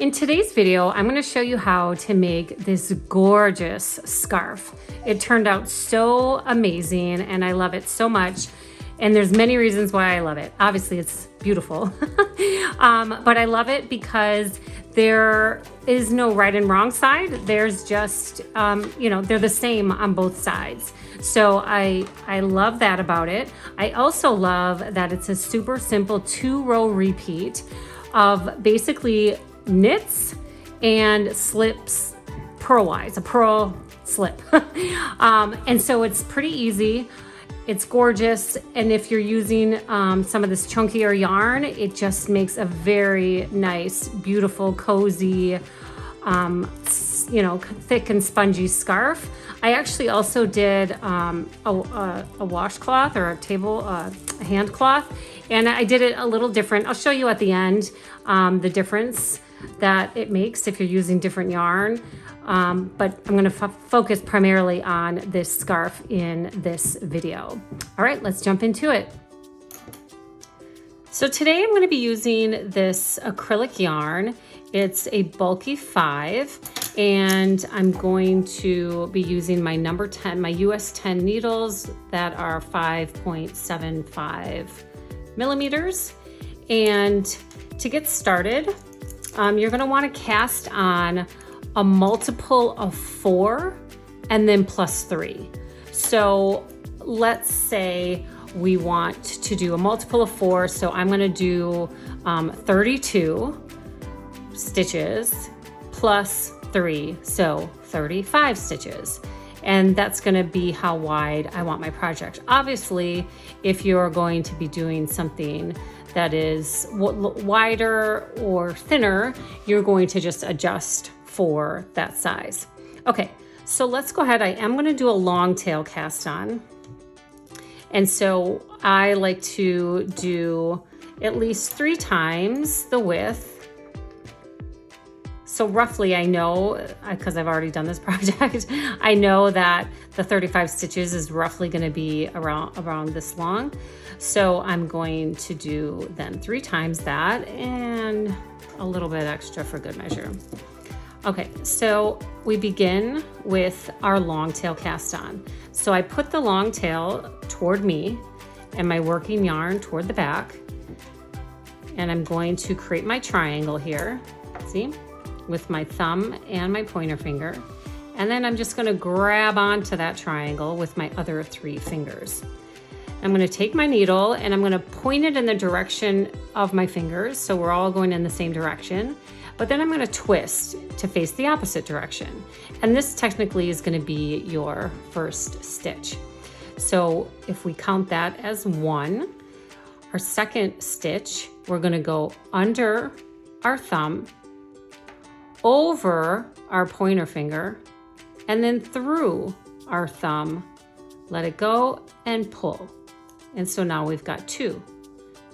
In today's video, I'm going to show you how to make this gorgeous scarf. It turned out so amazing and I love it so much. And there's many reasons why I love it. Obviously it's beautiful, but I love it because there is no right and wrong side. There's just, they're the same on both sides. So I love that about it. I also love that it's a super simple 2-row repeat of basically knits and slips purlwise, a purl slip. And so it's pretty easy. It's gorgeous. And if you're using some of this chunkier yarn, it just makes a very nice, beautiful, cozy, thick and spongy scarf. I actually also did a washcloth or a hand cloth, and I did it a little different. I'll show you at the end the difference that it makes if you're using different yarn. But I'm gonna focus primarily on this scarf in this video. All right, let's jump into it. So today I'm gonna be using this acrylic yarn. It's a bulky 5, and I'm going to be using my number 10, my US 10 needles that are 5.75 millimeters. And to get started, you're gonna wanna cast on a multiple of 4 and then plus 3. So let's say we want to do a multiple of 4. So I'm gonna do 32 stitches plus 3, so 35 stitches. And that's gonna be how wide I want my project. Obviously, if you're going to be doing something that is wider or thinner, you're going to just adjust for that size. Okay, so let's go ahead. I am gonna do a long tail cast on. And so I like to do at least 3 times the width. So roughly I know, because I've already done this project, I know that the 35 stitches is roughly gonna be around this long. So I'm going to do then 3 times that and a little bit extra for good measure. Okay, so we begin with our long tail cast on. So I put the long tail toward me and my working yarn toward the back. And I'm going to create my triangle here, see, with my thumb and my pointer finger. And then I'm just gonna grab onto that triangle with my other 3 fingers. I'm gonna take my needle and I'm gonna point it in the direction of my fingers, so we're all going in the same direction. But then I'm gonna twist to face the opposite direction. And this technically is gonna be your first stitch. So if we count that as 1, our second stitch, we're gonna go under our thumb, over our pointer finger, and then through our thumb, let it go and pull. And so now we've got 2.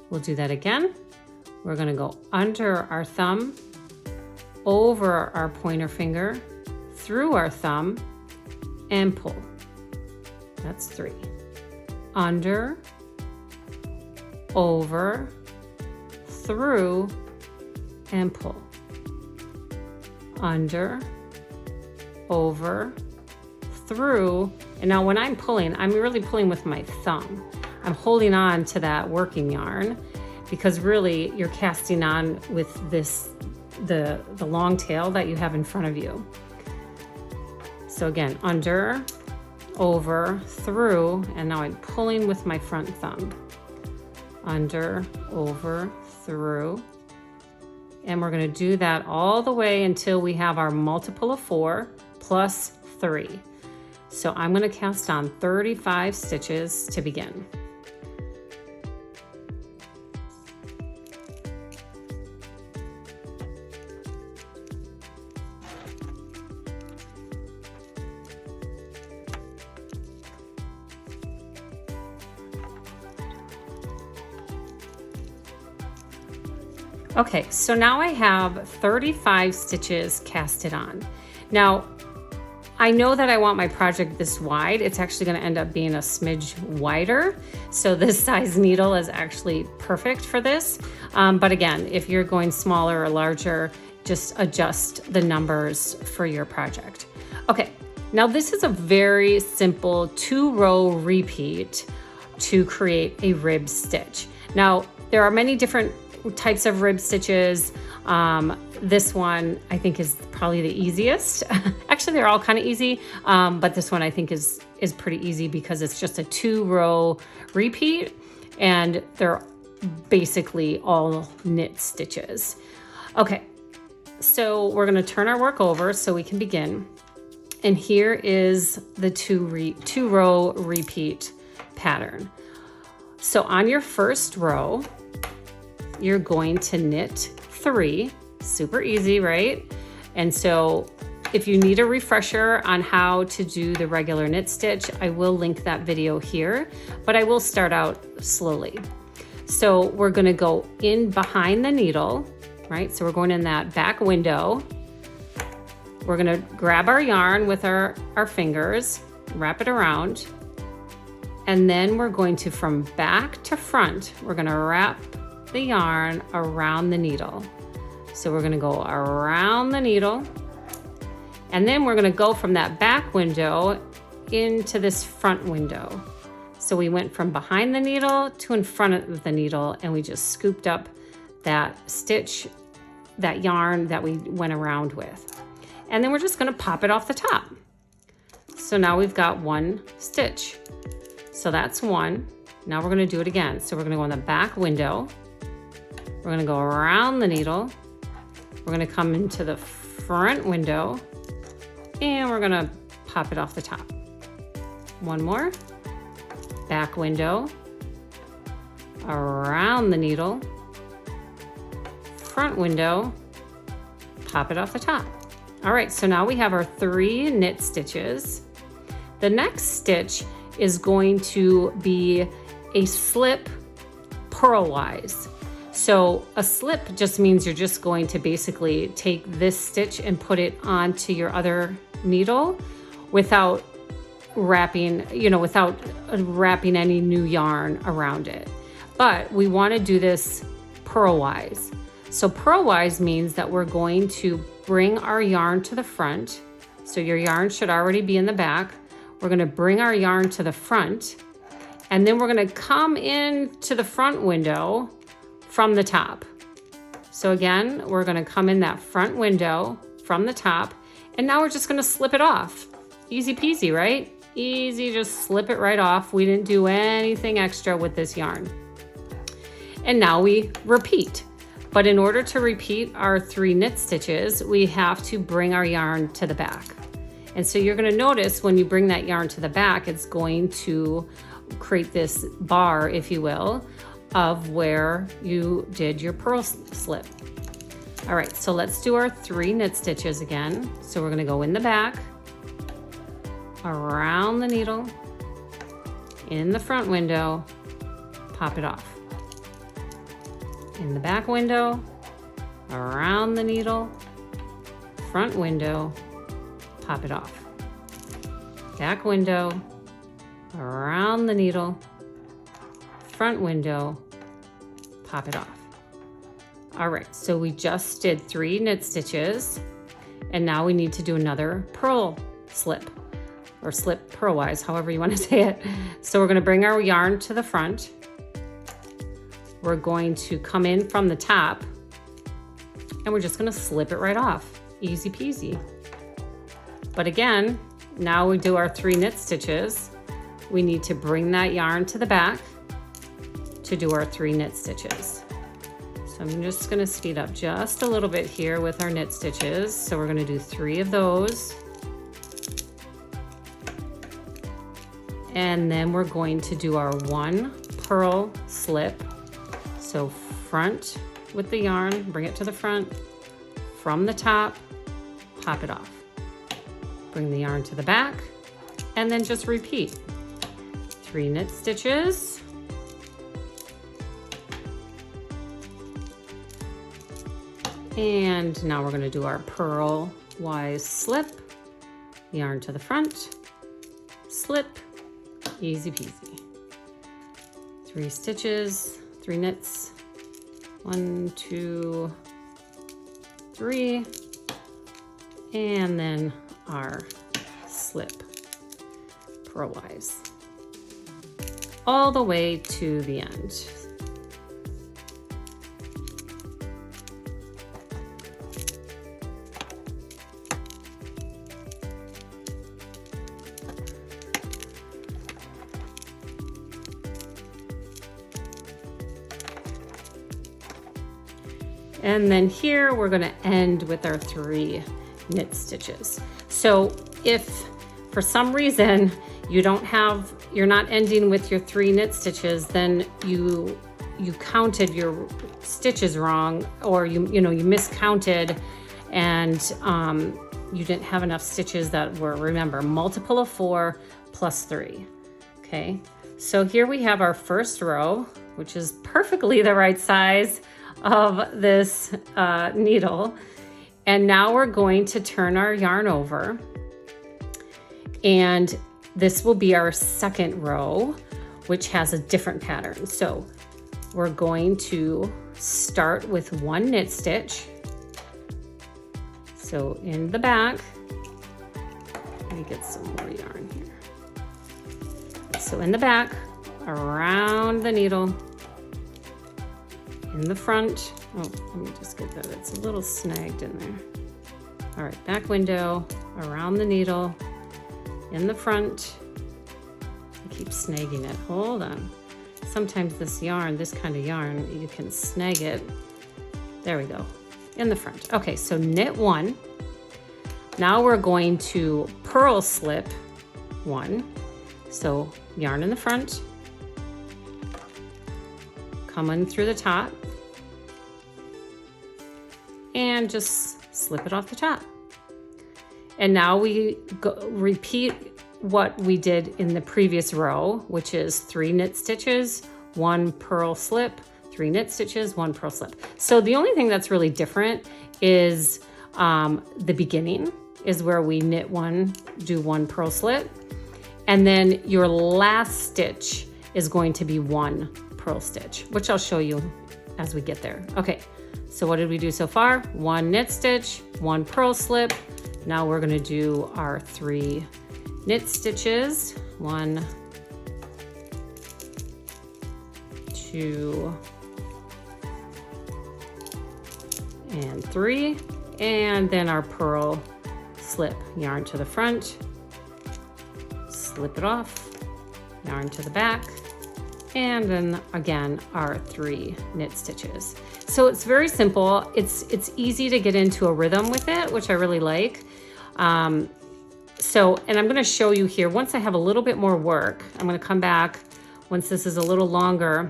We'll do that again. We're gonna go under our thumb, over our pointer finger, through our thumb, and pull. That's 3. Under, over, through, and pull. Under, over, through, and now when I'm pulling, I'm really pulling with my thumb. I'm holding on to that working yarn because really you're casting on with this the long tail that you have in front of you. So again, under, over, through, and now I'm pulling with my front thumb. Under, over, through, and we're gonna do that all the way until we have our multiple of 4 plus 3. So I'm gonna cast on 35 stitches to begin. Okay, so now I have 35 stitches casted on. Now, I know that I want my project this wide. It's actually gonna end up being a smidge wider. So this size needle is actually perfect for this. But again, if you're going smaller or larger, just adjust the numbers for your project. Okay, now this is a very simple 2-row repeat to create a rib stitch. Now, there are many different types of rib stitches. This one I think is probably the easiest. Actually, they're all kind of easy, but this one I think is pretty easy because it's just a 2-row repeat and they're basically all knit stitches. Okay, so we're gonna turn our work over so we can begin. And here is the 2-row repeat pattern. So on your first row, you're going to knit 3, super easy, right? And so if you need a refresher on how to do the regular knit stitch, I will link that video here, but I will start out slowly. So we're gonna go in behind the needle, right? So we're going in that back window. We're gonna grab our yarn with our fingers, wrap it around, and then we're going to, from back to front, we're gonna wrap the yarn around the needle. So we're gonna go around the needle, and then we're gonna go from that back window into this front window. So we went from behind the needle to in front of the needle, and we just scooped up that stitch, that yarn that we went around with. And then we're just gonna pop it off the top. So now we've got 1 stitch. So that's 1. Now we're gonna do it again. So we're gonna go in the back window. We're gonna go around the needle. We're gonna come into the front window and we're gonna pop it off the top. 1 more. Back window, around the needle, front window, pop it off the top. All right, so now we have our 3 knit stitches. The next stitch is going to be a slip purlwise. So a slip just means you're just going to basically take this stitch and put it onto your other needle without wrapping any new yarn around it. But we want to do this purlwise. So purlwise means that we're going to bring our yarn to the front. So your yarn should already be in the back. We're going to bring our yarn to the front, and then we're going to come into the front window from the top. So again, we're going to come in that front window from the top, and now we're just going to slip it off. Easy peasy, right? Easy, just slip it right off. We didn't do anything extra with this yarn. And now we repeat. But in order to repeat our 3 knit stitches, we have to bring our yarn to the back. And so you're going to notice when you bring that yarn to the back, it's going to create this bar, if you will, of where you did your purl slip. All right, so let's do our 3 knit stitches again. So we're going to go in the back, around the needle, in the front window, pop it off. In the back window, around the needle, front window, pop it off. Back window, around the needle, front window, pop it off. All right, so we just did 3 knit stitches, and now we need to do another purl slip, or slip purlwise, however you want to say it. So we're going to bring our yarn to the front. We're going to come in from the top, and we're just going to slip it right off. Easy peasy. But again, now we do our 3 knit stitches. We need to bring that yarn to the back to do our 3 knit stitches. So I'm just going to speed up just a little bit here with our knit stitches. So we're going to do 3 of those. And then we're going to do our 1 purl slip. So front with the yarn, bring it to the front, from the top, pop it off. Bring the yarn to the back, and then just repeat. 3 knit stitches. And now we're going to do our purlwise slip. Yarn to the front, slip, easy peasy. 3 stitches, 3 knits. 1, 2, 3, and then our slip purlwise all the way to the end. And then here we're going to end with our 3 knit stitches. So if for some reason you're not ending with your 3 knit stitches, then you counted your stitches wrong, or you miscounted, and you didn't have enough stitches that were, remember, multiple of 4 plus 3. Okay, so here we have our first row, which is perfectly the right size of this needle. And now we're going to turn our yarn over, and this will be our second row, which has a different pattern. So we're going to start with 1 knit stitch. So in the back, let me get some more yarn here. So in the back, around the needle, in the front, oh, let me just get that, it's a little snagged in there. All right, back window, around the needle, in the front. I keep snagging it, hold on. Sometimes this yarn, this kind of yarn, you can snag it. There we go, in the front. Okay, so knit 1. Now we're going to purl slip 1. So yarn in the front, coming through the top, and just slip it off the top. And now we repeat what we did in the previous row, which is 3 knit stitches, 1 purl slip, 3 knit stitches, 1 purl slip. So the only thing that's really different is the beginning is where we knit 1, do 1 purl slip, and then your last stitch is going to be 1 purl stitch, which I'll show you as we get there. Okay, so what did we do so far? 1 knit stitch, 1 purl slip. Now we're going to do our 3 knit stitches, 1, 2, and 3, and then our purl slip. Yarn to the front, slip it off, yarn to the back, and then again our 3 knit stitches. So it's very simple. It's easy to get into a rhythm with it, which I really like. And I'm going to show you here, once I have a little bit more work, I'm going to come back once this is a little longer,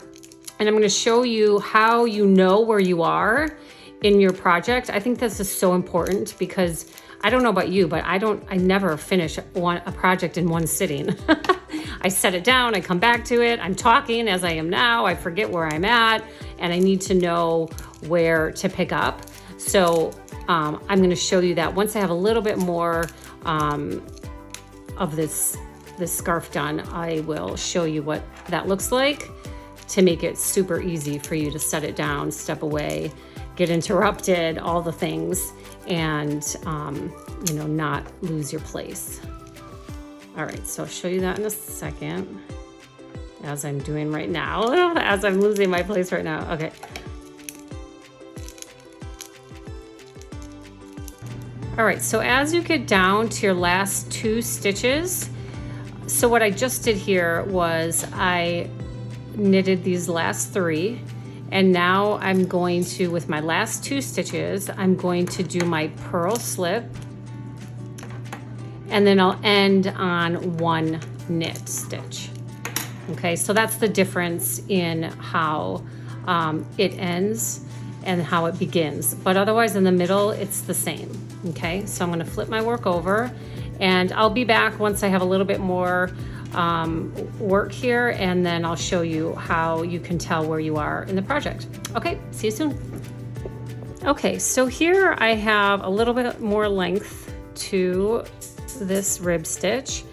and I'm going to show you how you know where you are in your project. I think this is so important because I don't know about you, but I never finish a project in one sitting. I set it down, I come back to it, I'm talking as I am now, I forget where I'm at, and I need to know where to pick up. So I'm going to show you that once I have a little bit more of this scarf done, I will show you what that looks like to make it super easy for you to set it down, step away, get interrupted, all the things, and not lose your place. All right, so I'll show you that in a second, as I'm doing right now, as I'm losing my place right now. Okay. All right, so as you get down to your last 2 stitches, so what I just did here was I knitted these last 3, and now I'm going to, with my last 2 stitches, I'm going to do my purl slip, and then I'll end on 1 knit stitch. Okay, so that's the difference in how it ends and how it begins. But otherwise in the middle, it's the same. Okay, so I'm gonna flip my work over, and I'll be back once I have a little bit more work here, and then I'll show you how you can tell where you are in the project. Okay, see you soon. Okay, so here I have a little bit more length to this rib stitch.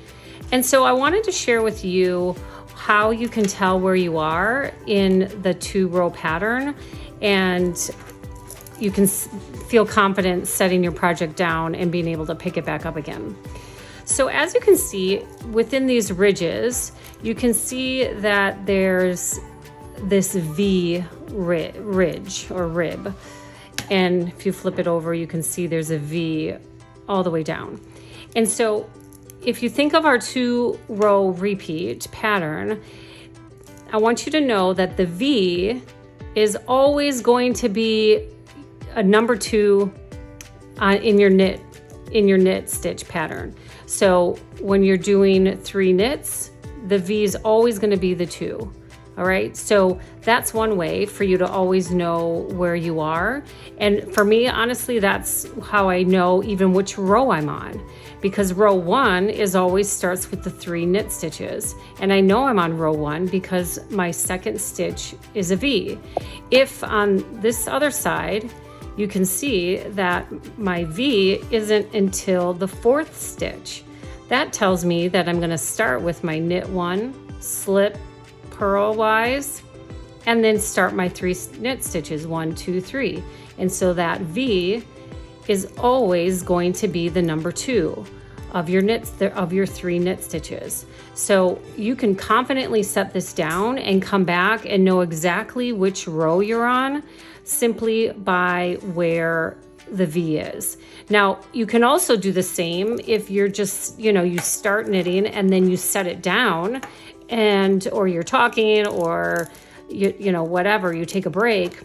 And so I wanted to share with you how you can tell where you are in the 2-row pattern. And you can feel confident setting your project down and being able to pick it back up again. So as you can see within these ridges, you can see that there's this V ridge or rib. And if you flip it over, you can see there's a V all the way down. And so if you think of our 2-row repeat pattern, I want you to know that the V is always going to be a number 2 in your knit stitch pattern. So when you're doing 3 knits, the V is always going to be the 2. All right, so that's one way for you to always know where you are. And for me, honestly, that's how I know even which row I'm on, because row 1 is always starts with the 3 knit stitches. And I know I'm on row 1 because my second stitch is a V. If on this other side, you can see that my V isn't until the 4th stitch. That tells me that I'm going to start with my knit 1, slip, purlwise, and then start my 3 knit stitches, 1, 2, 3. And so that V is always going to be the number 2 of your knits, of your 3 knit stitches. So you can confidently set this down and come back and know exactly which row you're on simply by where the V is. Now, you can also do the same if you're just, you start knitting and then you set it down, or you're talking, or whatever, you take a break,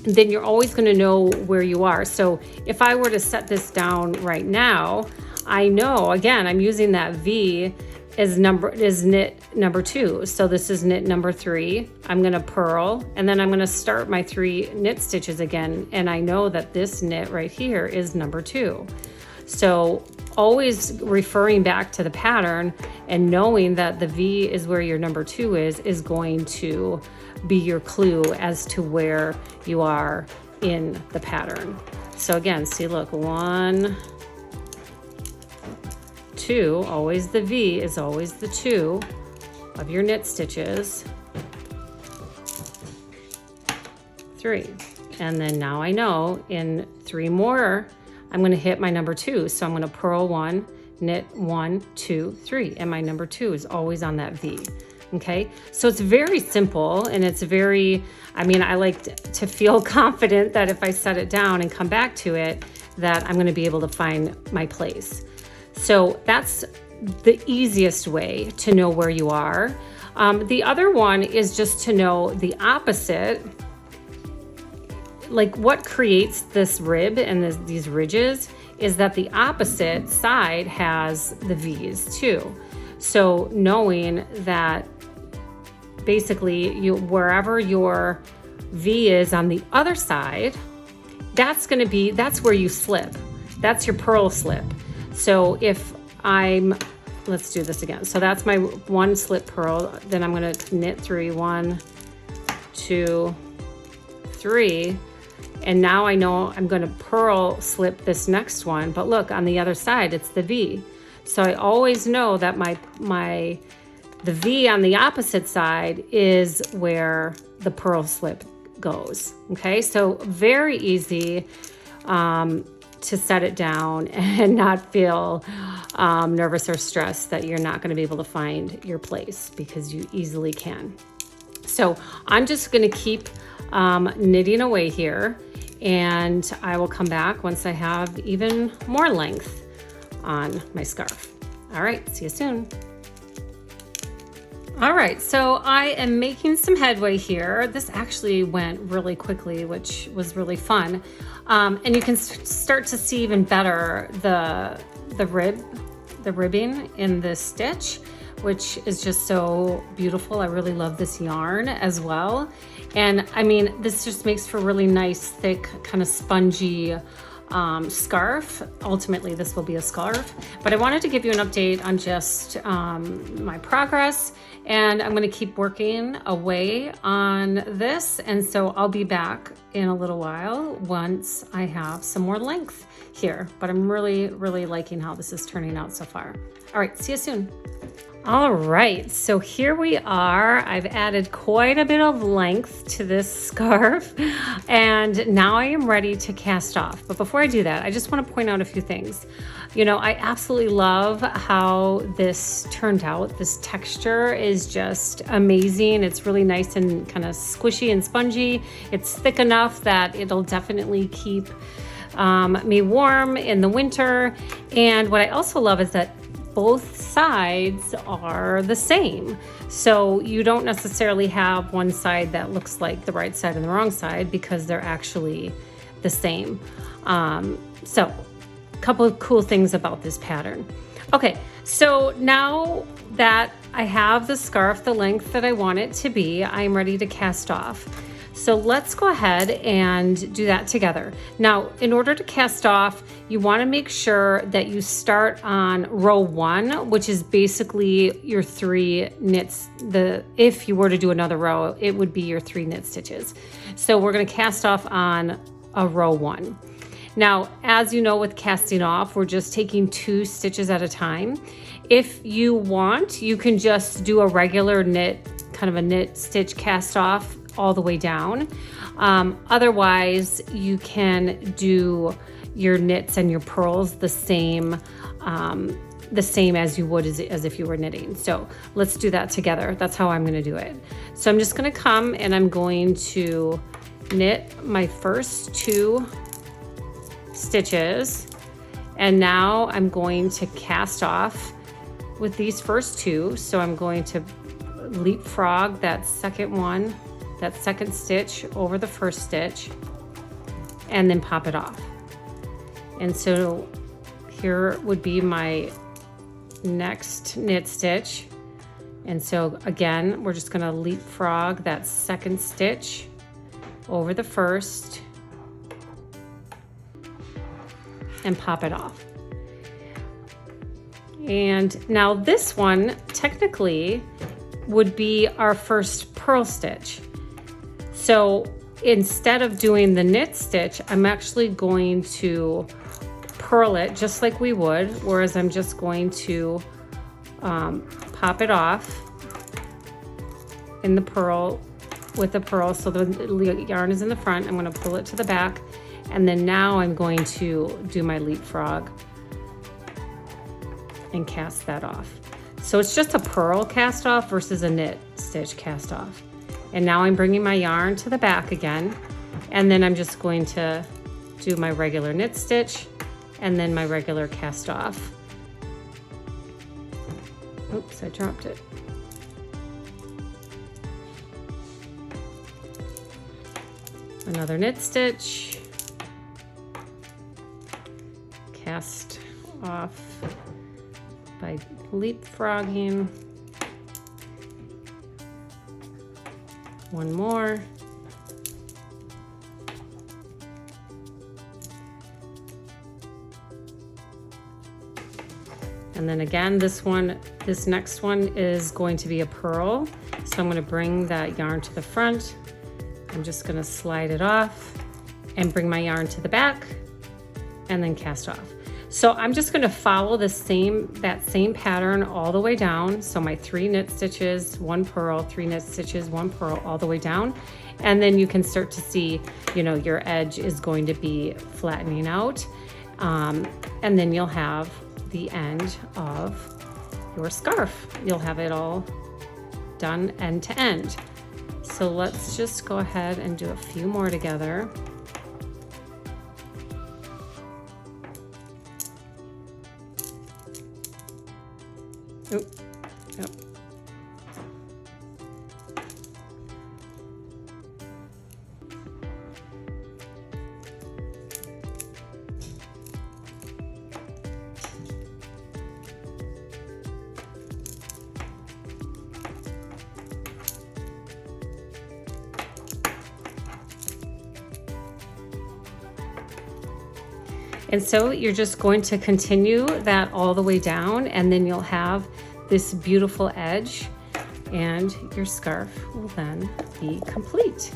then you're always going to know where you are. So if I were to set this down right now, I know, again, I'm using that V as knit number 2. So this is knit number 3. I'm going to purl, and then I'm going to start my 3 knit stitches again. And I know that this knit right here is number 2. So always referring back to the pattern and knowing that the V is where your number 2 is going to be your clue as to where you are in the pattern. So again, see, look, 1, 2, always the V is always the 2 of your knit stitches. 3. And then now I know in 3 more, I'm going to hit my number 2. So I'm going to purl 1, knit 1, 2, 3. And my number 2 is always on that V. Okay. So it's very simple, and it's very, I like to feel confident that if I set it down and come back to it, that I'm going to be able to find my place. So that's the easiest way to know where you are. The other one is just to know the opposite. Like what creates this rib and these ridges is that the opposite side has the V's too. So knowing that basically wherever your V is on the other side, that's where you slip. That's your purl slip. So if let's do this again. So that's my 1 slip purl. Then I'm going to knit 3, 1, 2, 3. And now I know I'm going to purl slip this next one, but look, on the other side, it's the V. So I always know that the V on the opposite side is where the purl slip goes. Okay, so very easy to set it down and not feel nervous or stressed that you're not going to be able to find your place, because you easily can. So I'm just going to keep knitting away here, and I will come back once I have even more length on my scarf. All right, see you soon. All right, so I am making some headway here. This actually went really quickly, which was really fun. And you can start to see even better the ribbing in this stitch, which is just so beautiful. I really love this yarn as well. And this just makes for really nice, thick, kind of spongy scarf. Ultimately, this will be a scarf, but I wanted to give you an update on just my progress, and I'm going to keep working away on this. And so I'll be back in a little while once I have some more length here, but I'm really, really liking how this is turning out so far. All right, see you soon. All right, so here we are. I've added quite a bit of length to this scarf, and now I am ready to cast off. But before I do that, I just want to point out a few things. You know, I absolutely love how this turned out. This texture is just amazing. It's really nice and kind of squishy and spongy. It's thick enough that it'll definitely keep me warm in the winter. And what I also love is that both sides are the same. So you don't necessarily have one side that looks like the right side and the wrong side because they're actually the same. So a couple of cool things about this pattern. Okay, so now that I have the scarf the length that I want it to be, I'm ready to cast off. So let's go ahead and do that together. Now, in order to cast off, you want to make sure that you start on row 1, which is basically your 3 knits. If you were to do another row, it would be your 3 knit stitches. So we're going to cast off on a row 1. Now, as you know, with casting off, we're just taking 2 stitches at a time. If you want, you can just do a regular knit, kind of a knit stitch cast off all the way down. Otherwise, you can do your knits and your purls the same as you would as if you were knitting. So let's do that together. That's how I'm going to do it. So I'm just going to come and I'm going to knit my first 2 stitches, and now I'm going to cast off with these first 2. So I'm going to leapfrog that second stitch over the first stitch and then pop it off. And so here would be my next knit stitch. And so again, we're just going to leapfrog that second stitch over the first and pop it off. And now this one technically would be our first purl stitch. So instead of doing the knit stitch, I'm actually going to purl it just like we would, whereas I'm just going to pop it off in the purl with the purl. So the yarn is in the front. I'm going to pull it to the back, and then now I'm going to do my leapfrog and cast that off. So it's just a purl cast off versus a knit stitch cast off. And now I'm bringing my yarn to the back again, and then I'm just going to do my regular knit stitch and then my regular cast off. Oops, I dropped it. Another knit stitch, cast off by leapfrogging. One more. And then again, this next one is going to be a purl. So I'm going to bring that yarn to the front. I'm just going to slide it off and bring my yarn to the back and then cast off. So I'm just going to follow that same pattern all the way down. So my 3 knit stitches, 1 purl, 3 knit stitches, 1 purl, all the way down. And then you can start to see, you know, your edge is going to be flattening out. And then you'll have the end of your scarf. You'll have it all done end to end. So let's just go ahead and do a few more together. Oop, yep. And so you're just going to continue that all the way down, and then you'll have this beautiful edge, and your scarf will then be complete.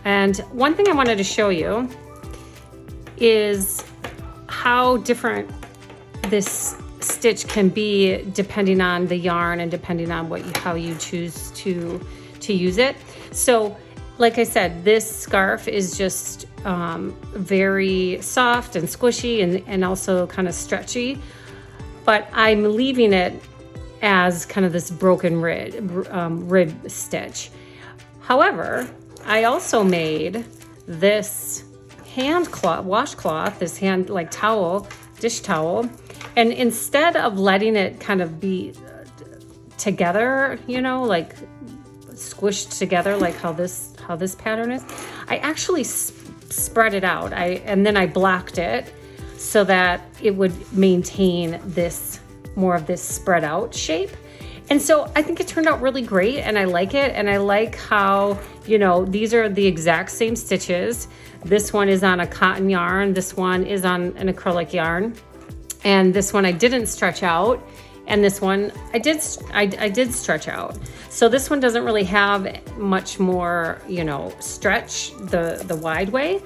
And one thing I wanted to show you is how different this stitch can be depending on the yarn and depending on how you choose to use it. So like I said, this scarf is just very soft and squishy and also kind of stretchy, but I'm leaving it as kind of this broken rib stitch. However, I also made this washcloth, this towel, dish towel, and instead of letting it kind of be together, you know, like squished together like how this pattern is, I actually spread it out. And then I blocked it so that it would maintain this more of this spread out shape. And so I think it turned out really great, and I like it. And I like how, you know, these are the exact same stitches. This one is on a cotton yarn. This one is on an acrylic yarn. And this one I didn't stretch out. And this one I did stretch out. So this one doesn't really have much more, you know, stretch the wide way.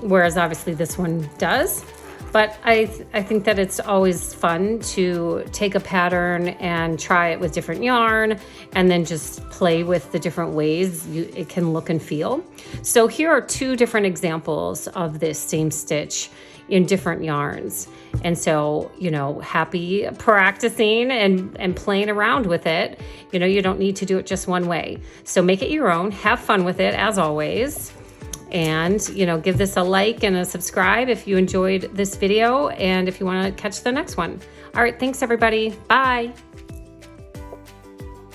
Whereas obviously this one does. But I think that it's always fun to take a pattern and try it with different yarn and then just play with the different ways it can look and feel. So here are two different examples of this same stitch in different yarns. And so, you know, happy practicing and playing around with it. You know, you don't need to do it just one way. So make it your own, have fun with it as always. And, you know, give this a like and a subscribe if you enjoyed this video and if you want to catch the next one. All right, thanks everybody. Bye.